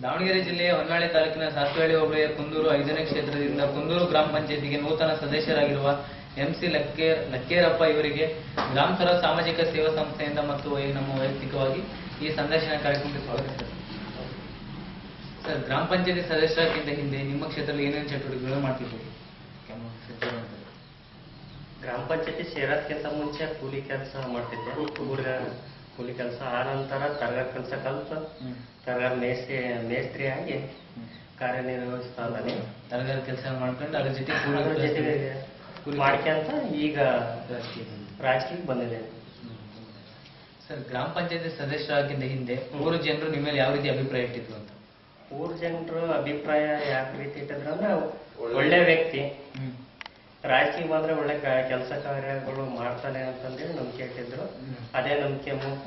ದಾವಣಗೆರೆ ಜಿಲ್ಲೆಯ ಹೊನ್ನಾಳಿ ತಾಲೂಕಿನ ಸಾಸ್ವಹಳ್ಳಿ ಹೋಬಳಿಯ ಕುಂದೂರು 5ನೇ ಕ್ಷೇತ್ರದಿಂದ ಕುಂದೂರು ಗ್ರಾಮ ಪಂಚಾಯತಿಗೆ ನೂತನ ಸದಸ್ಯರಾಗಿರುವ MC ಲಕ್ಕೇರಪ್ಪ ಇವರಿಗೆ ಗ್ರಾಮ ಸ್ವರಾಜ್ ಸಾಮಾಜಿಕ ಸೇವಾ ಸಂಸ್ಥೆಯಿಂದ ಮತ್ತು ನಮ್ಮ ವೈಯಕ್ತಿಕವಾಗಿ ಈ ಸಂದರ್ಶನ ಕಾರ್ಯಕ್ರಮಕ್ಕೆ ಸ್ವಾಗತ ಸರ್. ಗ್ರಾಮ ಪಂಚಾಯತಿ ಸದಸ್ಯರಾಗಿಂತ ಹಿಂದೆ ನಿಮ್ಮ ಕ್ಷೇತ್ರದಲ್ಲಿ ಏನೇನು ಚಟುವಟಿಕೆಗಳು ಮಾಡ್ತಿದ್ದೀರಿ? ಗ್ರಾಮ ಪಂಚಾಯತಿ ಸೇರೋದಕ್ಕಿಂತ ಮುಂಚೆ ಕೂಲಿ ಕೆಲಸ ಮಾಡ್ತಿದ್ದೆ. ಕೂಲಿ ಕೆಲಸ ಆ ನಂತರ ತರಗಾರ ಕೆಲಸ ಕಲಿತು ತರಗಾರ ಮೇಸ್ತ್ರಿ ಆಗಿ ಕಾರ್ಯನಿರ್ವಹಿಸ್ತಾ ಇದ್ದಾನೆ. ತರಗಾರ ಕೆಲಸ ಮಾಡ್ಕೊಂಡು ಅದ್ರ ಜೊತೆ ಮಾಡ್ಕೊಂತ ಈಗ ರಾಜಕೀಯಕ್ಕೆ ಬಂದಿದೆ. ಸರ್, ಗ್ರಾಮ ಪಂಚಾಯತಿ ಸದಸ್ಯರಾಗಿಂದ ಹಿಂದೆ ಊರು ಜನರು ನಿಮ್ಮ ಮೇಲೆ ಯಾವ ರೀತಿ ಅಭಿಪ್ರಾಯ ಇಟ್ಟಿದ್ರು ಅಂತ? ಊರ್ ಜನರು ಅಭಿಪ್ರಾಯ ಯಾವ ರೀತಿ ಇಟ್ಟಿದ್ರು ಅಂದ್ರೆ ಒಳ್ಳೆ ವ್ಯಕ್ತಿ, ರಾಜಕೀಯ ಬಂದ್ರೆ ಒಳ್ಳೆ ಕೆಲಸ ಕಾರ್ಯಗಳು ಮಾಡ್ತಾನೆ ಅಂತಂದೇಳಿ ನಂಬಿಕೆ ಇಟ್ಟಿದ್ರು. ಅದೇ ನಂಬಿಕೆ ಮೂಲಕ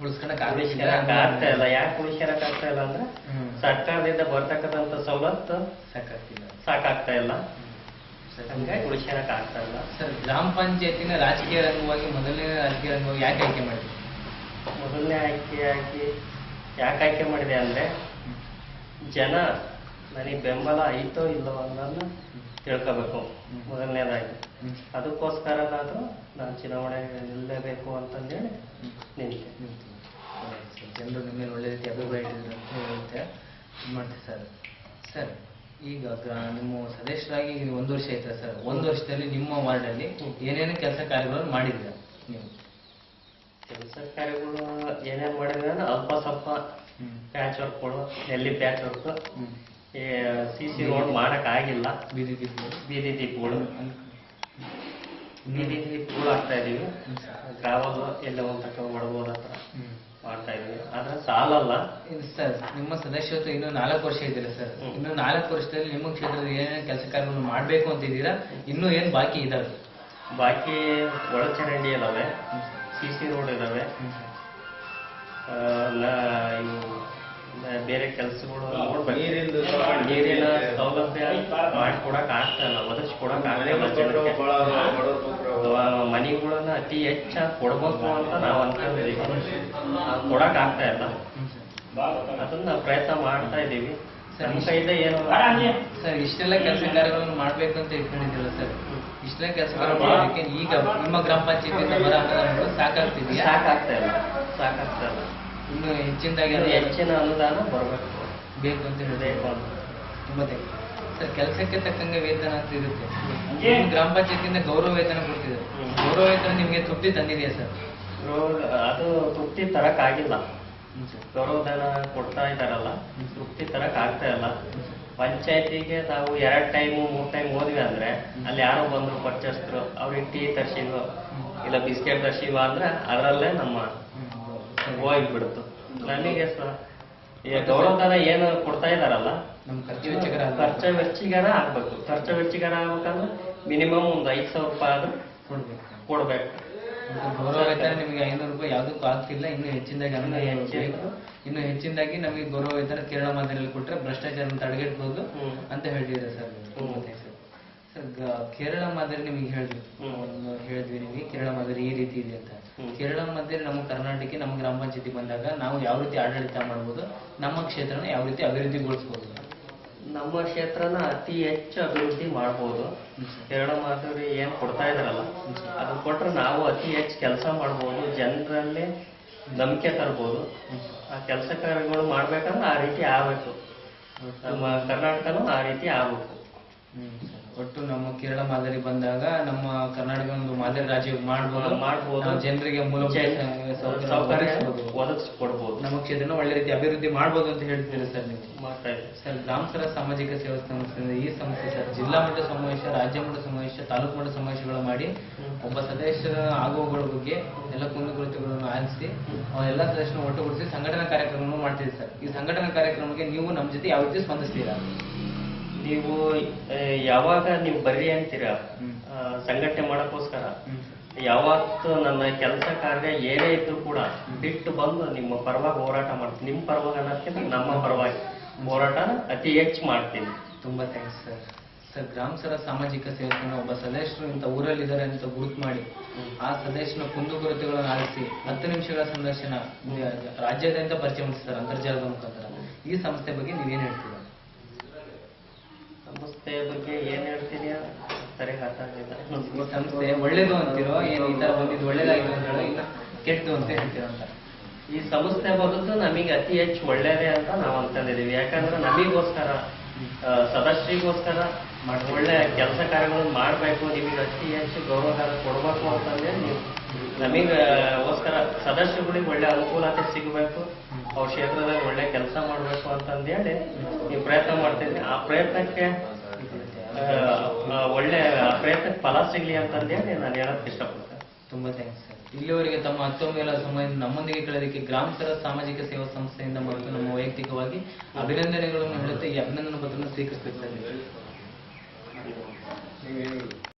ಉಳಿಸ್ಕೊಳಕ್ ಆಗ್ತಾ ಇಲ್ಲ. ಯಾಕೆ ಉಳಿಸ್ಕೊಳಕ್ ಆಗ್ತಾ ಇಲ್ಲ ಅಂದ್ರೆ ಸರ್ಕಾರದಿಂದ ಬರ್ತಕ್ಕಂಥ ಸವಲತ್ತು ಸಾಕಾಗ್ತಾ ಇಲ್ಲ, ಹಂಗಾಗಿ ಉಳಿಸ್ಕೊಳಕ್ ಆಗ್ತಾ ಇಲ್ಲ. ಸರ್, ಗ್ರಾಮ ಪಂಚಾಯತಿನ ರಾಜಕೀಯ ರಂಗವಾಗಿ ಮೊದಲನೇ ರಾಜಕೀಯ ರಂಗವಾಗಿ ಯಾಕೆ ಆಯ್ಕೆ ಮಾಡಿದೆ? ಮೊದಲನೇ ಯಾಕೆ ಆಯ್ಕೆ ಮಾಡಿದೆ ಅಂದ್ರೆ ಜನ ನನಗೆ ಬೆಂಬಲ ಐತೋ ಇಲ್ಲೋ ಅನ್ನೋದನ್ನ ತಿಳ್ಕೋಬೇಕು ಮೊದಲನೇದಾಗಿ. ಅದಕ್ಕೋಸ್ಕರನಾದ್ರೂ ನಾನು ಚುನಾವಣೆ ನಿಲ್ಲಬೇಕು ಅಂತಂದೇಳಿ ನಿಂತೆ. ಜನರು ನಿಮ್ಮ ಮೇಲೆ ಒಳ್ಳೆ ರೀತಿ ಅಭಿಪ್ರಾಯ ಇಟ್ಟಿದ್ರು ಅಂತ ಹೇಳುತ್ತೆ ಮಾಡ್ತೀವಿ ಸರ್. ಸರ್, ಈಗ ನಿಮ್ಮ ಸದಸ್ಯರಾಗಿ 1 ವರ್ಷ ಆಯ್ತಾ ಸರ್? 1 ವರ್ಷದಲ್ಲಿ ನಿಮ್ಮ ವಾರ್ಡಲ್ಲಿ ಏನೇನು ಕೆಲಸ ಕಾರ್ಯಗಳನ್ನು ಮಾಡಿದ್ರ ನೀವು? ಕೆಲಸ ಕಾರ್ಯಗಳು ಏನೇನು ಮಾಡಿದ್ರೆ ಅಲ್ಪ ಸ್ವಲ್ಪ ಪ್ಯಾಚ್ ವರ್ಕ್ಗಳು, ನೆಲ್ಲಿ ಪ್ಯಾಚ್ ವರ್ಕ್, CC ರೋಡ್ ಮಾಡಕ್ ಆಗಿಲ್ಲ, ಬೀದಿ ದೀಪಗಳು ಆಗ್ತಾ ಇದೀವಿ. ಗ್ರಾವಲ್ ಎಲ್ಲ ಒಂದ್ ತಕ್ಕ ಹೊಡಬಹುದು ಹತ್ರ ಮಾಡ್ತಾ ಇದೀವಿ. ಆದ್ರೆ ಸಾಲಲ್ಲ ಸರ್. ನಿಮ್ಮ ಸದಸ್ಯತ್ವ ಇನ್ನೂ 4 ವರ್ಷ ಇದ್ದೀರಾ ಸರ್. ಇನ್ನು 4 ವರ್ಷದಲ್ಲಿ ನಿಮ್ಮ ಕ್ಷೇತ್ರದ ಏನೇನು ಕೆಲಸ ಕಾರ್ಯಗಳನ್ನು ಮಾಡ್ಬೇಕು ಅಂತ ಇದ್ದೀರಾ? ಇನ್ನೂ ಏನ್ ಬಾಕಿ ಇದಾವೆ? ಬಾಕಿ ಒಳಚರಂಡಿ ಇದಾವೆ, CC ರೋಡ್ ಇದಾವೆ, ಬೇರೆ ಕೆಲಸಗಳು ನೋಡ್ಬೇಕು. ನೀರಿನ ಸೌಲಭ್ಯ ಮಾಡಿಕೊಡಕ್ ಆಗ್ತಾ ಇಲ್ಲ, ಒದಗಿಸ್ಕೊಡಕ್ ಆಗ್ತಾ ಇಲ್ಲ. ಮನೆಗಳನ್ನ ಅತಿ ಹೆಚ್ಚಾಗಿ ಕೊಡ್ಬೇಕು ಅಂತ ನಾವು ಅನ್ಕೊಂಡಿದೀವಿ, ಕೊಡಕ್ ಆಗ್ತಾ ಇಲ್ಲ. ಅದನ್ನ ಪ್ರಯತ್ನ ಮಾಡ್ತಾ ಇದೀವಿ. ನಮ್ಮ ಕೈಯಿಂದ ಏನು ಸರ್, ಇಷ್ಟೆಲ್ಲ ಕೆಲಸ ಕಾರ್ಯಗಳನ್ನು ಮಾಡ್ಬೇಕು ಅಂತ ಇಟ್ಕೊಂಡಿದ್ದೀರ ಸರ್. ಇಷ್ಟೆಲ್ಲ ಕೆಲಸ ಕಾರ್ಯ ಮಾಡೋದಕ್ಕೆ ಈಗ ನಿಮ್ಮ ಗ್ರಾಮ ಪಂಚಾಯತಿಯಿಂದ ಬರ ಅನುದಾನಗಳು ಸಾಕಾಗ್ತಿದೆಯಾ? ಸಾಕಾಗ್ತಾ ಇಲ್ಲ. ಇನ್ನು ಹೆಚ್ಚಿನದಾಗಿ ಹೆಚ್ಚಿನ ಅನುದಾನ ಬರಬೇಕು, ಬೇಕು ಅಂತ ಹೇಳಬೇಕು. ಮತ್ತೆ ಸರ್, ಕೆಲಸಕ್ಕೆ ತಕ್ಕಂಗೆ ವೇತನ ಅಂತ ಇರುತ್ತೆ. ಗ್ರಾಮ ಪಂಚಾಯತಿಯಿಂದ ಗೌರವ ವೇತನ ಕೊಡ್ತಿದ್ದಾರೆ. ಗೌರವ ವೇತನ ನಿಮ್ಗೆ ತೃಪ್ತಿ ತಂದಿದೆಯಾ ಸರ್? ಅದು ತೃಪ್ತಿ ತರಕ್ ಆಗಿಲ್ಲ. ಗೌರವಧನ ಕೊಡ್ತಾ ಇದಾರಲ್ಲ, ತೃಪ್ತಿ ತರಕ್ ಆಗ್ತಾ ಇಲ್ಲ. ಪಂಚಾಯತಿಗೆ ನಾವು 2 ಟೈಮ್ 3 ಟೈಮ್ ಹೋದ್ವಿ ಅಂದ್ರೆ ಅಲ್ಲಿ ಯಾರೋ ಬಂದ್ರು ಪರ್ಚೇಸ್ರು, ಅವ್ರಿಗೆ ಟೀ ತರ್ಸಿವ ಇಲ್ಲ ಬಿಸ್ಕೆಟ್ ತರ್ಸಿವ ಅಂದ್ರೆ ಅದರಲ್ಲೇ ನಮ್ಮ ಹೋಗ್ಬಿಡುತ್ತು. ನನಗೆ ಗೌರವಧನ ಏನು ಕೊಡ್ತಾ ಇದಾರಲ್ಲ, ನಮ್ ಖರ್ಚ ವೆಚ್ಚಿಗಾರ ಆಗ್ಬೇಕು. ಖರ್ಚ ವೆಚ್ಚಿಗಾರ ಆಗ್ಬೇಕಂದ್ರೆ ಮಿನಿಮಮ್ ಒಂದು 5,000 ರೂಪಾಯಿ ಆದ್ರೂ ಕೊಡ್ಬೇಕು. ಗೌರವ ವೇತನ ನಿಮಗೆ 500 ರೂಪಾಯಿ ಯಾವುದಕ್ಕೂ ಆಗ್ತಿಲ್ಲ. ಇನ್ನು ಹೆಚ್ಚಿನದಾಗಿ ಇನ್ನು ಹೆಚ್ಚಿನದಾಗಿ ನಮಗೆ ಗೌರವ ವೇತನ ಕೇರಳ ಮಾದರಿಯಲ್ಲಿ ಕೊಟ್ಟರೆ ಭ್ರಷ್ಟಾಚಾರ ತಡೆಗಟ್ಟಬಹುದು ಅಂತ ಹೇಳ್ತಿದ್ದಾರೆ ಸರ್. ಸರ್, ಕೇರಳ ಮಾದರಿ ನಿಮಗೆ ಹೇಳಿದ್ವಿ ನಿಮಗೆ ಕೇರಳ ಮಾದರಿ ಈ ರೀತಿ ಇದೆ ಅಂತ. ಕೇರಳ ಮಾದರಿ ನಮ್ಮ ಕರ್ನಾಟಕಕ್ಕೆ ನಮ್ಮ ಗ್ರಾಮ ಪಂಚಾಯತಿ ಬಂದಾಗ ನಾವು ಯಾವ ರೀತಿ ಆಡಳಿತ ಮಾಡ್ಬೋದು, ನಮ್ಮ ಕ್ಷೇತ್ರನ ಯಾವ ರೀತಿ ಅಭಿವೃದ್ಧಿಗೊಳಿಸಬಹುದು? ನಮ್ಮ ಕ್ಷೇತ್ರನ ಅತಿ ಹೆಚ್ಚು ಅಭಿವೃದ್ಧಿ ಮಾಡ್ಬೋದು. ಕೇರಳ ಮಾದರಿ ಏನ್ ಕೊಡ್ತಾ ಇದಾರಲ್ಲ ಅದನ್ನ ಕೊಟ್ರೆ ನಾವು ಅತಿ ಹೆಚ್ಚು ಕೆಲಸ ಮಾಡ್ಬೋದು, ಜನರಲ್ಲಿ ನಂಬಿಕೆ ತರ್ಬೋದು. ಆ ಕೆಲಸ ಕಾರ್ಯಗಳು ಮಾಡ್ಬೇಕಂದ್ರೆ ಆ ರೀತಿ ಆಗ್ಬೇಕು. ನಮ್ಮ ಕರ್ನಾಟಕನೂ ಆ ರೀತಿ ಆಗ್ಬೇಕು. ಒಟ್ಟು ನಮ್ಮ ಕೇರಳ ಮಾದರಿ ಬಂದಾಗ ನಮ್ಮ ಕರ್ನಾಟಕ ಒಂದು ಮಾದರಿ ರಾಜ್ಯ ಮಾಡ್ಬೋದು, ಜನರಿಗೆ ಮೂಲಭೂತ ಒದಗಿಸ್ಕೊಡ್ಬೋದು, ನಮ್ಮ ಕ್ಷೇತ್ರನ ಒಳ್ಳೆ ರೀತಿ ಅಭಿವೃದ್ಧಿ ಮಾಡ್ಬೋದು ಅಂತ ಹೇಳ್ತೀರಿ ಸರ್ ನೀವು? ಮಾಡ್ತಾ ಇದ್ದೀವಿ ಸರ್. ಗ್ರಾಮ ಸ್ವರಾಜ್ ಸಾಮಾಜಿಕ ಸೇವಾ ಸಂಸ್ಥೆಯಿಂದ ಈ ಸಂಸ್ಥೆ ಸರ್ ಜಿಲ್ಲಾ ಮಟ್ಟ ಸಮಾವೇಶ, ರಾಜ್ಯ ಮಟ್ಟ ಸಮಾವೇಶ, ತಾಲೂಕು ಮಟ್ಟ ಸಮಾವೇಶಗಳು ಮಾಡಿ ಒಬ್ಬ ಸದಸ್ಯರ ಆಗುವಗಳ ಬಗ್ಗೆ ಎಲ್ಲ ಕುಂದುಕೊರತೆಗಳನ್ನು ಆಲಿಸಿ ಎಲ್ಲ ಸದಸ್ಯರನ್ನು ಒಟ್ಟುಗೂಡಿಸಿ ಸಂಘಟನಾ ಕಾರ್ಯಕ್ರಮವನ್ನು ಮಾಡ್ತೀವಿ ಸರ್. ಈ ಸಂಘಟನಾ ಕಾರ್ಯಕ್ರಮಕ್ಕೆ ನೀವು ನಮ್ಮ ಜೊತೆ ಯಾವ ರೀತಿ ಸ್ಪಂದಿಸ್ತೀರಾ? ನೀವು ಯಾವಾಗ ನೀವು ಬರ್ರಿ ಅಂತೀರಾ ಸಂಘಟನೆ ಮಾಡಕ್ಕೋಸ್ಕರ, ಯಾವತ್ತು ನನ್ನ ಕೆಲಸ ಕಾರ್ಯ ಏನೇ ಇದ್ರು ಕೂಡ ಬಿಟ್ಟು ಬಂದು ನಿಮ್ಮ ಪರವಾಗಿ ಹೋರಾಟ ಮಾಡ್ತೀನಿ. ನಿಮ್ಮ ಪರವಾಗಿ ಅನ್ನೋದಕ್ಕಿಂತ ನಮ್ಮ ಪರವಾಗಿ ಹೋರಾಟ ಅತಿ ಹೆಚ್ಚು ಮಾಡ್ತೀನಿ. ತುಂಬಾ ಥ್ಯಾಂಕ್ಸ್ ಸರ್. ಸರ್ ಗ್ರಾಮ ಸರ ಸಾಮಾಜಿಕ ಸೇವಾ ಸಂಘ ಒಬ್ಬ ಸದಸ್ಯರು ಇಂಥ ಊರಲ್ಲಿದ್ದಾರೆ ಅಂತ ಗುರುತು ಮಾಡಿ ಆ ಸದಸ್ಯನ ಕುಂದುಕೊರತೆಗಳನ್ನು ಆಲಿಸಿ 10 ನಿಮಿಷಗಳ ಸಂದರ್ಶನ ರಾಜ್ಯಾದ್ಯಂತ ಪರಿಚಯ ಮಾಡಿಸ್ತಾರೆ ಅಂತರ್ಜಾಲದ ಮುಖಾಂತರ. ಈ ಸಂಸ್ಥೆ ಬಗ್ಗೆ ನೀವೇನ್ ಹೇಳ್ತೀರಾ? ಸಂಸ್ಥೆ ಬಗ್ಗೆ ಏನ್ ಹೇಳ್ತೀನಿ ಸರಿ ಗೊತ್ತಾಗಲಿಲ್ಲ. ಈ ಸಂಸ್ಥೆ ಒಳ್ಳೇದು ಅಂತಿರೋ ಏನ್ ಈ ತರ ಬಂದಿದ್ದು ಒಳ್ಳೇದಾಗಿದೆ ಅಂತ ಹೇಳೋ ಇಲ್ಲ ಕೆಟ್ಟದು ಅಂತ ಹೇಳ್ತೀರಾ ಅಂತ? ಈ ಸಂಸ್ಥೆ ಬರೋದು ನಮಗೆ ಅತಿ ಹೆಚ್ಚು ಒಳ್ಳೇದೇ ಅಂತ ನಾವು ಅನ್ಕೊಂಡಿದೀವಿ. ಯಾಕಂದ್ರೆ ನಮಗೋಸ್ಕರ ಸದಸ್ಯರಿಗೋಸ್ಕರ ಒಳ್ಳೆ ಕೆಲಸ ಕಾರ್ಯಗಳನ್ನು ಮಾಡಬೇಕು, ನಿಮಗೆ ಅತಿ ಹೆಚ್ಚು ಗೌರವಧನ ಕೊಡಬೇಕು ಅಂತಂದ್ರೆ ನೀವು ನಮಗೋಸ್ಕರ ಸದಸ್ಯರುಗಳಿಗೆ ಒಳ್ಳೆ ಅನುಕೂಲತೆ ಸಿಗಬೇಕು, ಅವ್ರ ಕ್ಷೇತ್ರದಲ್ಲಿ ಒಳ್ಳೆ ಕೆಲಸ ಮಾಡಬೇಕು ಅಂತಂದೇಳಿ ನೀವು ಪ್ರಯತ್ನ ಮಾಡ್ತಿದ್ವಿ. ಆ ಪ್ರಯತ್ನಕ್ಕೆ ಒಳ್ಳೆ ಪ್ರಯತ್ನಕ್ಕೆ ಫಲ ಸಿಗ್ಲಿ ಅಂತಂದೇಳಿ ನಾನು ಹೇಳಕ್ ಇಷ್ಟಪಡ್ತೇನೆ. ತುಂಬಾ ಥ್ಯಾಂಕ್ಸ್ ಸರ್. ಇಲ್ಲಿವರೆಗೆ ತಮ್ಮ ಅತ್ತೊಂಬೆಲ ಸಮಯ ನಮ್ಮೊಂದಿಗೆ ಕಳೆದಕ್ಕೆ ಗ್ರಾಮ ಸರ ಸಾಮಾಜಿಕ ಸೇವಾ ಸಂಸ್ಥೆಯಿಂದ ಮತ್ತು ನಮ್ಮ ವೈಯಕ್ತಿಕವಾಗಿ ಅಭಿನಂದನೆಗಳನ್ನು ಹೇಳುತ್ತೆ. ಈ ಅಭಿನಂದನಾ ಪತ್ರವನ್ನು ಸ್ವೀಕರಿಸುತ್ತೇವೆ.